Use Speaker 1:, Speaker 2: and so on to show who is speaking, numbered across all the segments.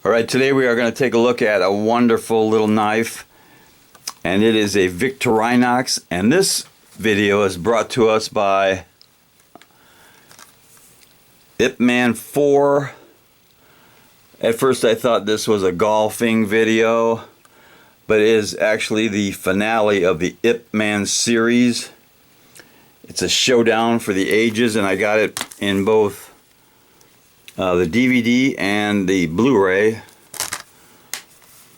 Speaker 1: Alright, today we are going to take a look at a wonderful little knife, and it is a Victorinox, and this video is brought to us by Ip Man 4. At first I thought this was a golfing video, but it is actually the finale of the Ip Man series. It's a showdown for the ages, and I got it in both the DVD and the Blu-ray.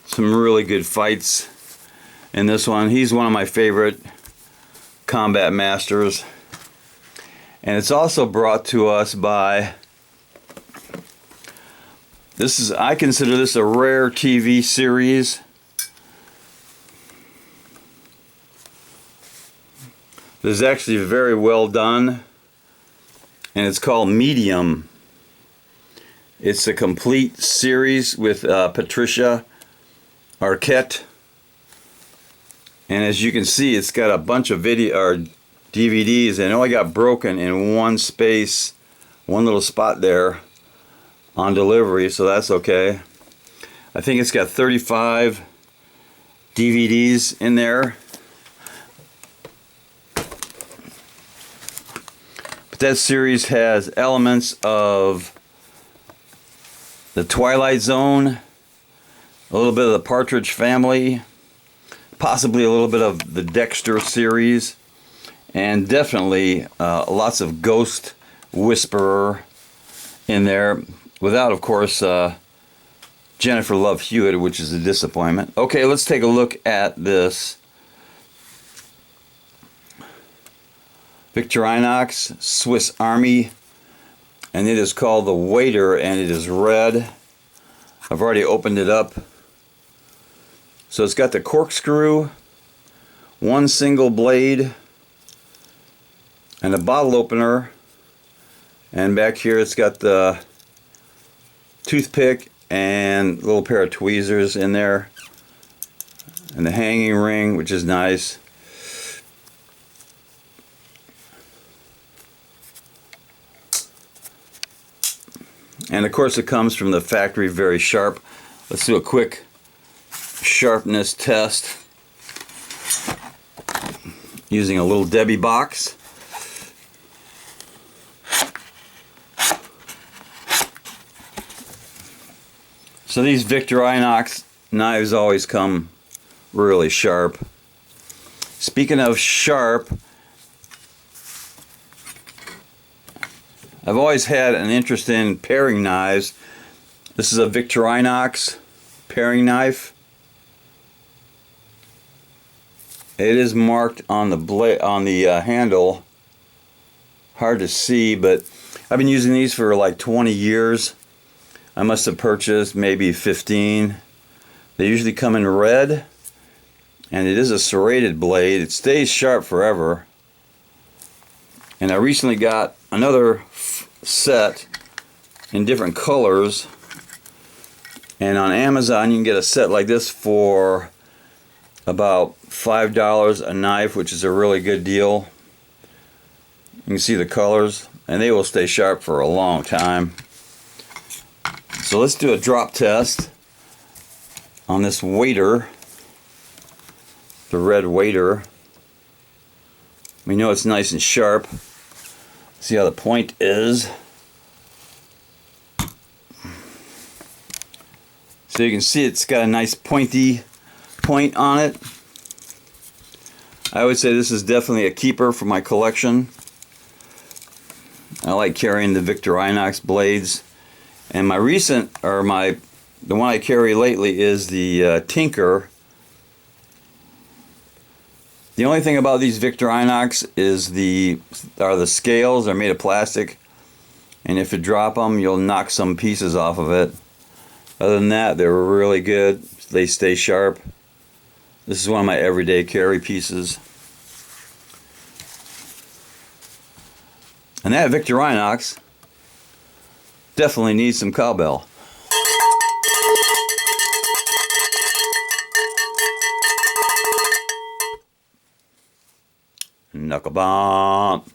Speaker 1: Some really good fights in this one. He's one of my favorite combat masters. And it's also brought to us by, I consider this a rare TV series. This is actually very well done, and it's called Medium. It's a complete series with Patricia Arquette, and as you can see, it's got a bunch of DVDs, and it only got broken in one space, one little spot there on delivery, so that's okay. I think it's got 35 DVDs in there. But that series has elements of the Twilight Zone, a little bit of the Partridge Family, possibly a little bit of the Dexter series, and definitely lots of Ghost Whisperer in there, without, of course, Jennifer Love Hewitt, which is a disappointment. Okay, let's take a look at this Victorinox Swiss Army, and it is called the Waiter, and it is red. I've already opened it up. So it's got the corkscrew, one single blade, and a bottle opener, and back here it's got the toothpick and a little pair of tweezers in there, and the hanging ring, which is nice. And of course it comes from the factory, very sharp. Let's do a quick sharpness test using a little Debbie box. So these Victorinox knives always come really sharp. Speaking of sharp, I've always had an interest in paring knives. This is a Victorinox paring knife. It is marked on the blade, on the handle. Hard to see, but I've been using these for like 20 years. I must have purchased maybe 15. They usually come in red, and it is a serrated blade. It stays sharp forever. And I recently got another set in different colors, and on Amazon you can get a set like this for about $5 a knife, which is a really good deal. You can see the colors, and they will stay sharp for a long time. So let's do a drop test on this Waiter, the red Waiter. We know it's nice and sharp. See how the point is. So you can see it's got a nice pointy point on it. I would say this is definitely a keeper for my collection. I like carrying the Victorinox blades, and the one I carry lately is the Tinker. The only thing about these Victorinox is the scales. They're made of plastic, and if you drop them, you'll knock some pieces off of it. Other than that, they're really good. They stay sharp. This is one of my everyday carry pieces. And that Victorinox definitely needs some cowbell. Knuckle bump.